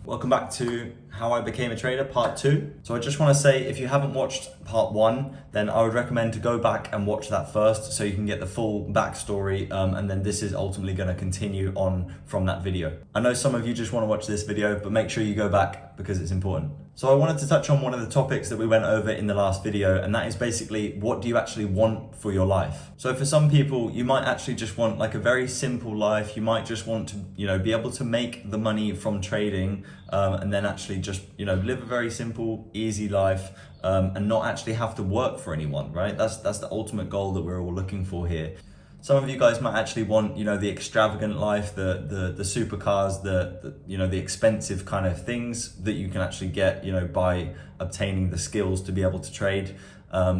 Welcome back to How I Became a Trader, part 2. So I just want to say, if you haven't watched part 1, then I would recommend to go back and watch that first so you can get the full backstory, and then this is ultimately going to continue on from that video. I know some of you just want to watch this video, but make sure you go back because it's important. So I wanted to touch on one of the topics that we went over in the last video, and that is basically, what do you actually want for your life? So for some people, you might actually just want like a very simple life. You might just want to, be able to make the money from trading, and then actually just, live a very simple, easy life, and not actually have to work for anyone, right? That's the ultimate goal that we're all looking for here. Some of you guys might actually want, the extravagant life, the supercars, the expensive kind of things that you can actually get, by obtaining the skills to be able to trade,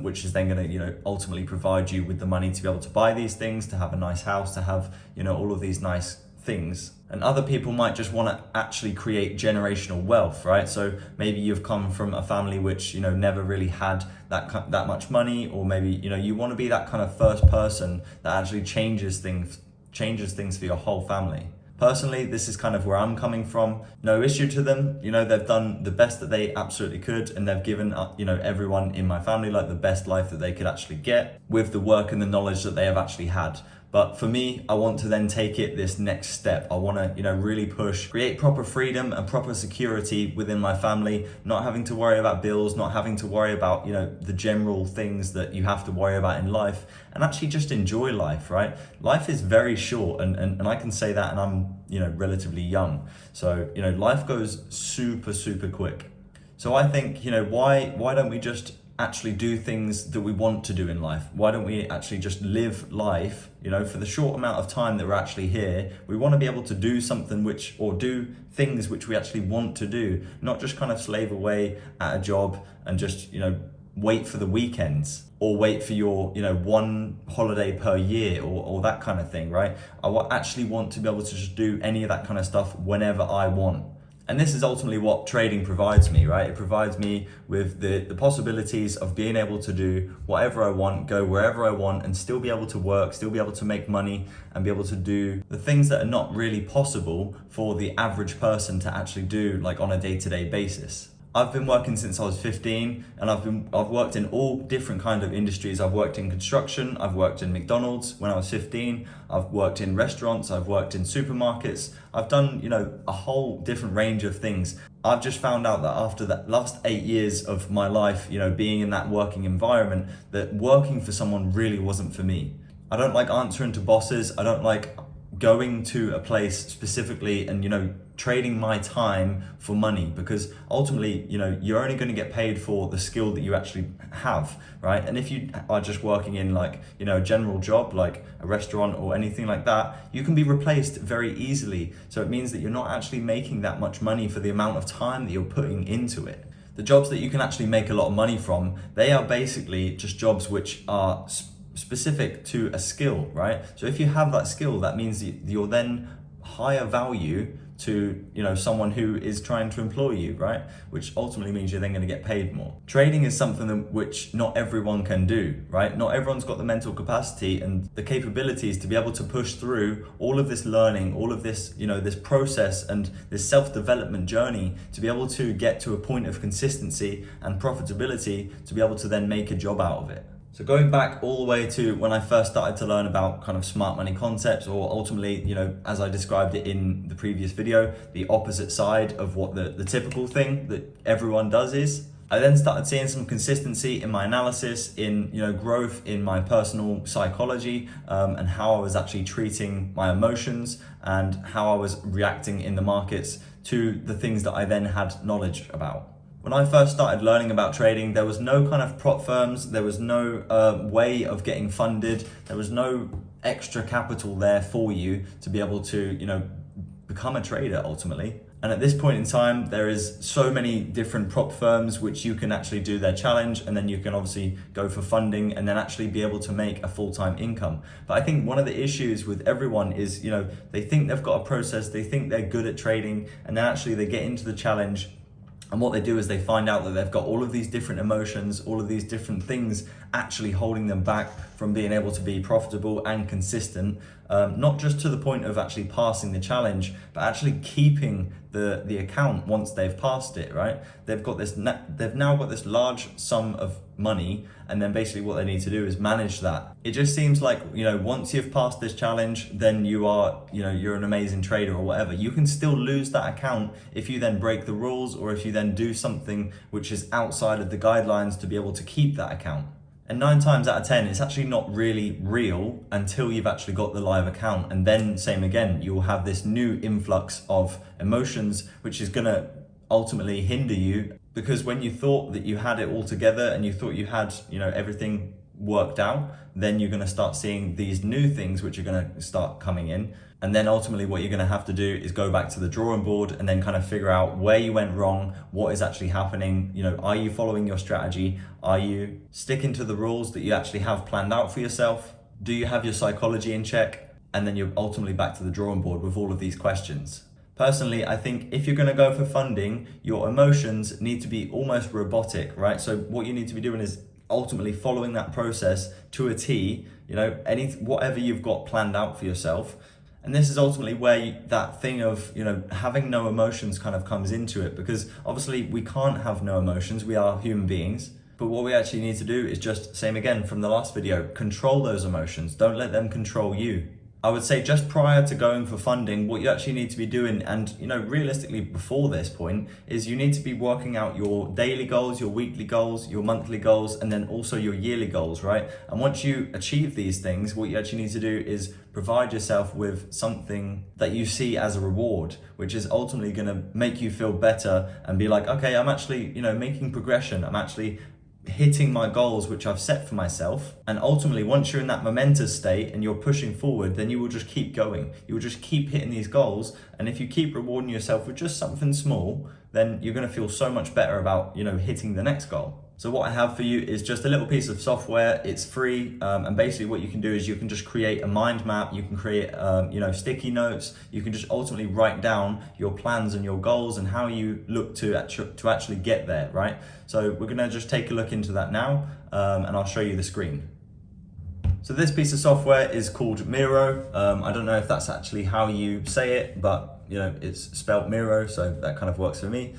which is then going to, ultimately provide you with the money to be able to buy these things, to have a nice house, to have, all of these nice things. And other people might just want to actually create generational wealth, right? So maybe you've come from a family which, never really had that much money, or maybe, you want to be that kind of first person that actually changes things for your whole family. Personally, this is kind of where I'm coming from. No issue to them. They've done the best that they absolutely could, and they've given, everyone in my family like the best life that they could actually get with the work and the knowledge that they have actually had. But for me, I want to then take it this next step. I want to, really push, create proper freedom and proper security within my family, not having to worry about bills, not having to worry about, the general things that you have to worry about in life, and actually just enjoy life, right? Life is very short, and I can say that, and I'm, relatively young. So, life goes super, super quick. So I think, why don't we just actually do things that we want to do in life? Why don't we actually just live life, for the short amount of time that we're actually here? We want to be able to do something or do things which we actually want to do, not just kind of slave away at a job and just, wait for the weekends or wait for your, one holiday per year or that kind of thing, right? I actually want to be able to just do any of that kind of stuff whenever I want. And this is ultimately what trading provides me, right? It provides me with the possibilities of being able to do whatever I want, go wherever I want, and still be able to work, still be able to make money, and be able to do the things that are not really possible for the average person to actually do, like on a day-to-day basis. I've been working since I was 15, and I've worked in all different kind of industries. I've worked in construction, I've worked in McDonald's when I was 15, I've worked in restaurants, I've worked in supermarkets, I've done, a whole different range of things. I've just found out that after the last 8 years of my life, being in that working environment, that working for someone really wasn't for me. I don't like answering to bosses. I don't like going to a place specifically and, trading my time for money, because ultimately, you're only going to get paid for the skill that you actually have, right? And if you are just working in like, a general job, like a restaurant or anything like that, you can be replaced very easily. So it means that you're not actually making that much money for the amount of time that you're putting into it. The jobs that you can actually make a lot of money from, they are basically just jobs which are specific to a skill, right? So if you have that skill, that means that you're then higher value to someone who is trying to employ you, right? Which ultimately means you're then going to get paid more. Trading is something which not everyone can do, right? Not everyone's got the mental capacity and the capabilities to be able to push through all of this learning, all of this, this process and this self-development journey to be able to get to a point of consistency and profitability to be able to then make a job out of it. So going back all the way to when I first started to learn about kind of smart money concepts, or ultimately, as I described it in the previous video, the opposite side of what the typical thing that everyone does is, I then started seeing some consistency in my analysis, in growth in my personal psychology, and how I was actually treating my emotions and how I was reacting in the markets to the things that I then had knowledge about. When I first started learning about trading, there was no kind of prop firms, there was no way of getting funded, there was no extra capital there for you to be able to, become a trader ultimately. And at this point in time, there is so many different prop firms which you can actually do their challenge, and then you can obviously go for funding and then actually be able to make a full-time income. But I think one of the issues with everyone is, they think they've got a process, they think they're good at trading, and then actually they get into the challenge And what they do is they find out that they've got all of these different emotions, all of these different things actually holding them back from being able to be profitable and consistent, not just to the point of actually passing the challenge, but actually keeping the account once they've passed it, right? They've now got this large sum of money, and then basically what they need to do is manage that. It just seems like, once you've passed this challenge, then you're an amazing trader or whatever. You can still lose that account if you then break the rules, or if you then do something which is outside of the guidelines to be able to keep that account. And 9 times out of 10, it's actually not really real until you've actually got the live account. And then same again, you'll have this new influx of emotions, which is gonna ultimately hinder you, because when you thought that you had it all together and you thought you had, everything worked out, then you're gonna start seeing these new things which are gonna start coming in. And then ultimately what you're gonna have to do is go back to the drawing board and then kind of figure out where you went wrong, what is actually happening. Are you following your strategy? Are you sticking to the rules that you actually have planned out for yourself? Do you have your psychology in check? And then you're ultimately back to the drawing board with all of these questions. Personally, I think if you're gonna go for funding, your emotions need to be almost robotic, right? So what you need to be doing is ultimately following that process to a T, whatever you've got planned out for yourself. And this is ultimately where that thing of, having no emotions kind of comes into it, because obviously we can't have no emotions, we are human beings. But what we actually need to do is just, same again from the last video, control those emotions. Don't let them control you. I would say just prior to going for funding, what you actually need to be doing, and realistically before this point, is you need to be working out your daily goals, your weekly goals, your monthly goals, and then also your yearly goals, right? And once you achieve these things, what you actually need to do is provide yourself with something that you see as a reward, which is ultimately gonna make you feel better and be like, okay, I'm actually, making progression. I'm actually hitting my goals which I've set for myself. And ultimately, once you're in that momentous state and you're pushing forward, then you will just keep going. You will just keep hitting these goals. And if you keep rewarding yourself with just something small, then you're going to feel so much better about hitting the next goal. So what I have for you is just a little piece of software. It's free, and basically what you can do is you can just create a mind map. You can create sticky notes. You can just ultimately write down your plans and your goals and how you look to actually get there, right? So we're gonna just take a look into that now, and I'll show you the screen. So this piece of software is called Miro. I don't know if that's actually how you say it, but it's spelled Miro, so that kind of works for me.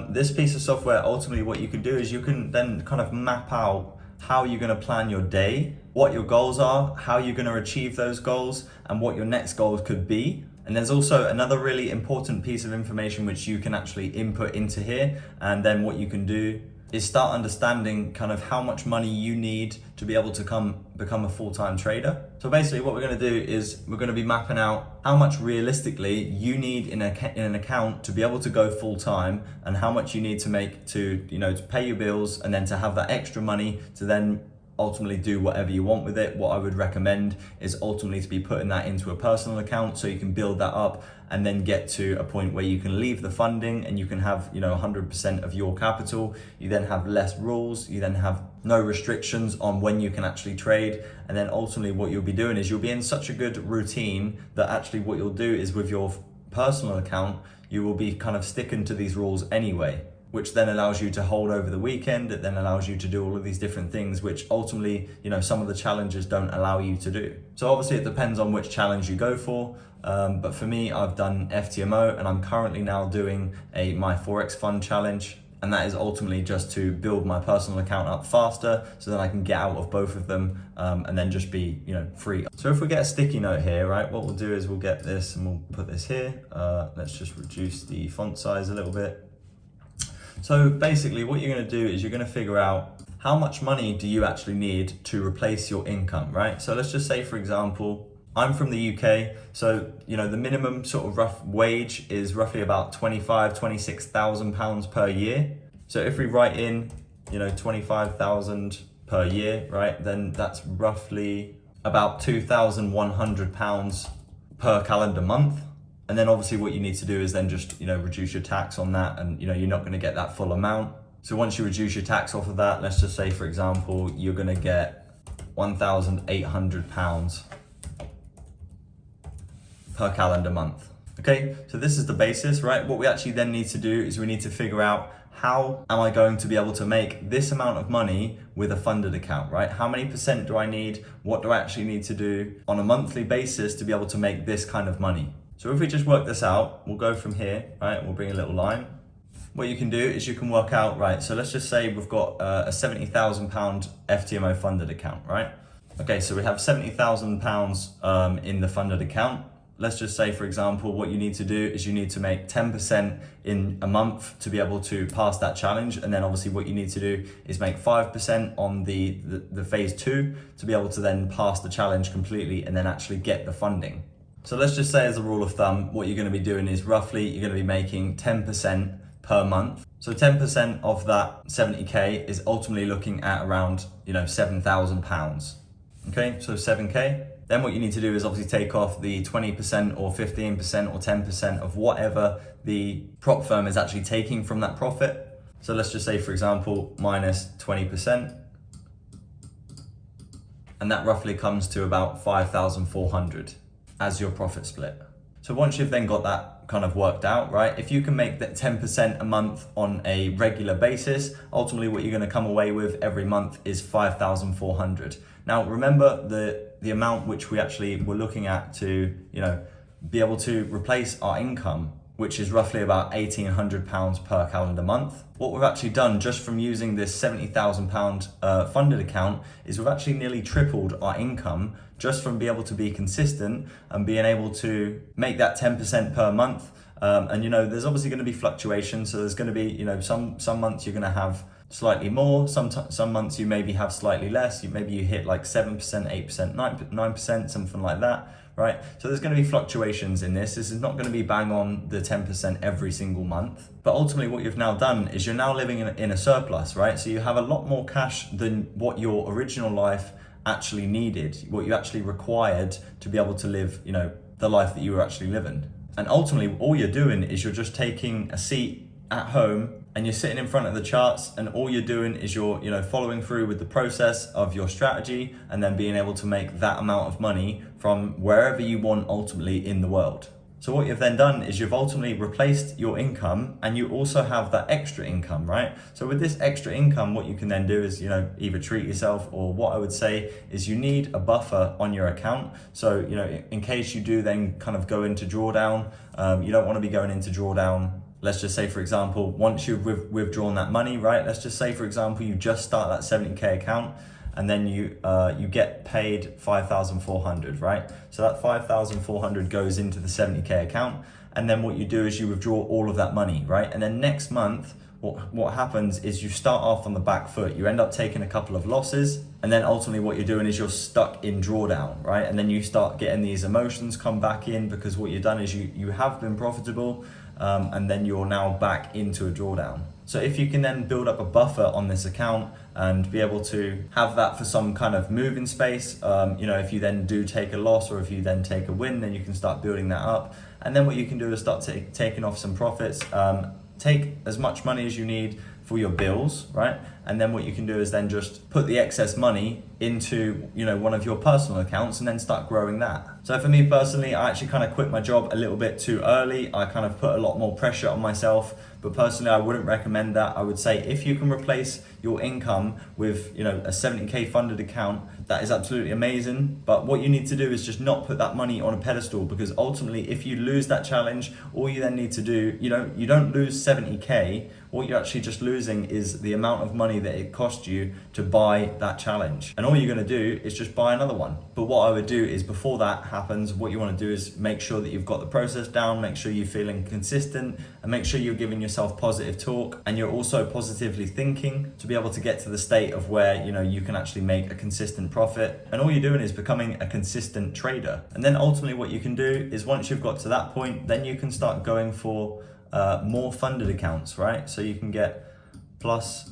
This piece of software, ultimately what you can do is you can then kind of map out how you're going to plan your day, what your goals are, how you're going to achieve those goals, and what your next goals could be. And there's also another really important piece of information which you can actually input into here, and then what you can do is start understanding kind of how much money you need to be able to become a full-time trader. So basically what we're going to do is we're going to be mapping out how much realistically you need in an account to be able to go full-time, and how much you need to make to pay your bills, and then to have that extra money to then ultimately do whatever you want with it. What I would recommend is ultimately to be putting that into a personal account so you can build that up and then get to a point where you can leave the funding and you can have 100% of your capital. You then have less rules, you then have no restrictions on when you can actually trade, and then ultimately what you'll be doing is you'll be in such a good routine that actually what you'll do is with your personal account you will be kind of sticking to these rules anyway, which then allows you to hold over the weekend. It then allows you to do all of these different things, which ultimately, some of the challenges don't allow you to do. So obviously it depends on which challenge you go for. But for me, I've done FTMO, and I'm currently now doing my Forex Fund challenge. And that is ultimately just to build my personal account up faster so that I can get out of both of them, and then just be, free. So if we get a sticky note here, right, what we'll do is we'll get this and we'll put this here. Let's just reduce the font size a little bit. So basically what you're going to do is you're going to figure out how much money do you actually need to replace your income, right? So let's just say, for example, I'm from the UK, so the minimum sort of rough wage is roughly about £26,000 per year. So if we write in 25,000 per year, right, then that's roughly about £2,100 per calendar month. And then obviously what you need to do is then just, reduce your tax on that, and you're not going to get that full amount. So once you reduce your tax off of that, let's just say, for example, you're going to get £1,800 per calendar month. Okay, so this is the basis, right? What we actually then need to do is we need to figure out, how am I going to be able to make this amount of money with a funded account, right? How many percent do I need? What do I actually need to do on a monthly basis to be able to make this kind of money? So if we just work this out, we'll go from here, right? We'll bring a little line. What you can do is you can work out, right? So let's just say we've got a £70,000 FTMO funded account, right? Okay, so we have £70,000 in the funded account. Let's just say, for example, what you need to do is you need to make 10% in a month to be able to pass that challenge. And then obviously what you need to do is make 5% on the phase 2 to be able to then pass the challenge completely and then actually get the funding. So let's just say, as a rule of thumb, what you're going to be doing is roughly you're going to be making 10% per month. So 10% of that 70K is ultimately looking at around, £7,000. Okay, so 7K. Then what you need to do is obviously take off the 20% or 15% or 10% of whatever the prop firm is actually taking from that profit. So let's just say, for example, minus 20%. And that roughly comes to about 5,400 as your profit split. So once you've then got that kind of worked out, right? If you can make that 10% a month on a regular basis, ultimately what you're going to come away with every month is 5,400. Now, remember the amount which we actually were looking at to, be able to replace our income, which is roughly about £1,800 per calendar month. What we've actually done just from using this £70,000 funded account is we've actually nearly tripled our income just from being able to be consistent and being able to make that 10% per month. And there's obviously going to be fluctuations. So there's going to be, some months you're going to have slightly more, some months you maybe have slightly less. Maybe you hit like 7%, 8%, 9%, something like that, right? So there's going to be fluctuations in this. This is not going to be bang on the 10% every single month. But ultimately what you've now done is you're now living in a surplus, right? So you have a lot more cash than what your original life actually needed, what you actually required to be able to live, the life that you were actually living. And ultimately all you're doing is you're just taking a seat at home and you're sitting in front of the charts, and all you're doing is you're following through with the process of your strategy and then being able to make that amount of money from wherever you want ultimately in the world. So what you've then done is you've ultimately replaced your income, and you also have that extra income, right? So with this extra income, what you can then do is, either treat yourself, or what I would say is you need a buffer on your account. So, in case you do then kind of go into drawdown, you don't want to be going into drawdown. Let's just say, for example, once you've withdrawn that money, right? Let's just say, for example, you just start that 70K account, and then you get paid 5,400, right? So that 5,400 goes into the 70K account, and then what you do is you withdraw all of that money, right? And then next month, what happens is you start off on the back foot. You end up taking a couple of losses, and then ultimately what you're doing is you're stuck in drawdown, right? And then you start getting these emotions come back in, because what you've done is you have been profitable, and then you're now back into a drawdown. So if you can then build up a buffer on this account and be able to have that for some kind of moving space, if you then do take a loss or if you then take a win, then you can start building that up. And then what you can do is start taking off some profits, take as much money as you need for your bills, right? And then what you can do is then just put the excess money into, one of your personal accounts and then start growing that. So for me personally, I actually kind of quit my job a little bit too early. I kind of put a lot more pressure on myself, but personally, I wouldn't recommend that. I would say if you can replace your income with, a 70K funded account, that is absolutely amazing. But what you need to do is just not put that money on a pedestal, because ultimately, if you lose that challenge, all you then need to do, you don't lose 70K. What you're actually just losing is the amount of money that it cost you to buy that challenge. And all you're going to do is just buy another one. But what I would do is, before that happens, what you want to do is make sure that you've got the process down, make sure you're feeling consistent, and make sure you're giving yourself positive talk, and you're also positively thinking to be able to get to the state of where you can actually make a consistent profit. And all you're doing is becoming a consistent trader. And then ultimately what you can do is, once you've got to that point, then you can start going for more funded accounts, right? So you can get plus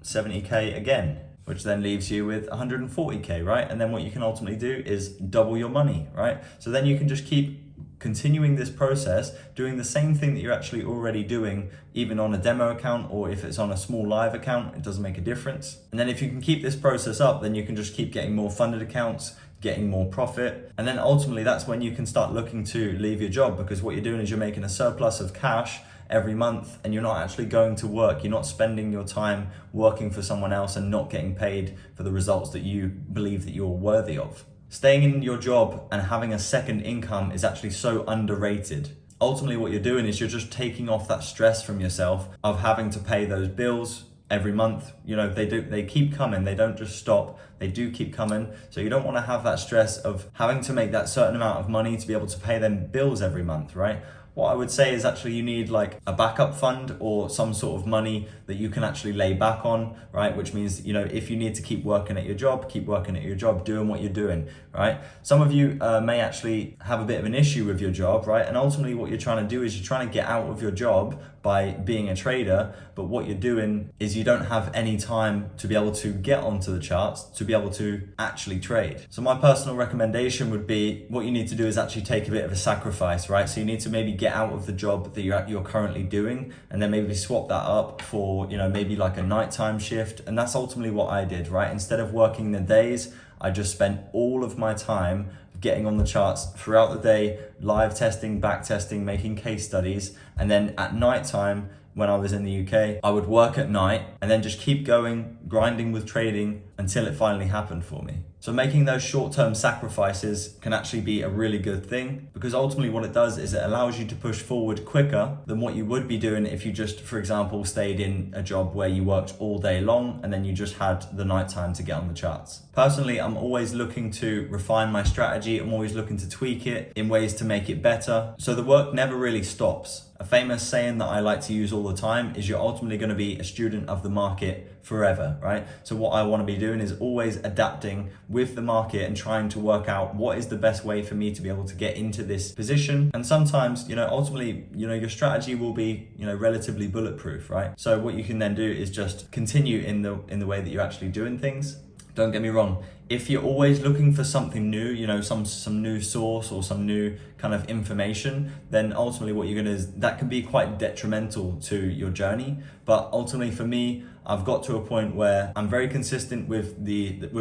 70K again, which then leaves you with 140K, right? And then what you can ultimately do is double your money, right? So then you can just keep continuing this process, doing the same thing that you're actually already doing, even on a demo account, or if it's on a small live account, it doesn't make a difference. And then if you can keep this process up, then you can just keep getting more funded accounts, getting more profit. And then ultimately that's when you can start looking to leave your job, because what you're doing is you're making a surplus of cash every month and you're not actually going to work. You're not spending your time working for someone else and not getting paid for the results that you believe that you're worthy of. Staying in your job and having a second income is actually so underrated. Ultimately what you're doing is you're just taking off that stress from yourself of having to pay those bills every month. You know, they keep coming, they don't just stop, they do keep coming. So you don't want to have that stress of having to make that certain amount of money to be able to pay them bills every month, right? What I would say is actually you need like a backup fund or some sort of money that you can actually lay back on, right? Which means, you know, if you need to keep working at your job, keep working at your job, doing what you're doing, right? Some of you may actually have a bit of an issue with your job, right? And ultimately what you're trying to do is you're trying to get out of your job by being a trader, but what you're doing is you don't have any time to be able to get onto the charts, to be able to actually trade. So my personal recommendation would be what you need to do is actually take a bit of a sacrifice, right? So you need to maybe get out of the job that you're currently doing and then maybe swap that up for, you know, maybe like a nighttime shift. And that's ultimately what I did, right? Instead of working the days, I just spent all of my time getting on the charts throughout the day, live testing, back testing, making case studies. And then at night time, when I was in the UK, I would work at night and then just keep going, grinding with trading until it finally happened for me. So making those short-term sacrifices can actually be a really good thing, because ultimately what it does is it allows you to push forward quicker than what you would be doing if you just, for example, stayed in a job where you worked all day long and then you just had the night time to get on the charts. Personally, I'm always looking to refine my strategy. I'm always looking to tweak it in ways to make it better. So the work never really stops. A famous saying that I like to use all the time is you're ultimately going to be a student of the market forever, right? So what I want to be doing is always adapting with the market and trying to work out what is the best way for me to be able to get into this position. And sometimes, you know, ultimately, you know, your strategy will be, you know, relatively bulletproof, right? So what you can then do is just continue in the way that you're actually doing things. Don't get me wrong, if you're always looking for something new, you know, some new source or some new kind of information, then ultimately what you're gonna is that can be quite detrimental to your journey. But ultimately for me, I've got to a point where I'm very consistent with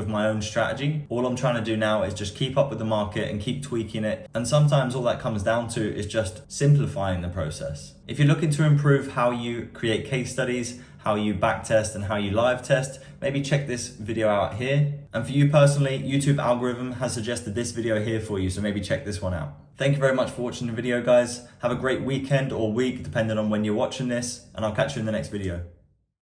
my own strategy. All I'm trying to do now is just keep up with the market and keep tweaking it. And sometimes all that comes down to is just simplifying the process. If you're looking to improve how you create case studies, how you backtest and how you live test, maybe check this video out here. And for you personally, YouTube algorithm has suggested this video here for you, so maybe check this one out. Thank you very much for watching the video, guys. Have a great weekend or week, depending on when you're watching this, and I'll catch you in the next video.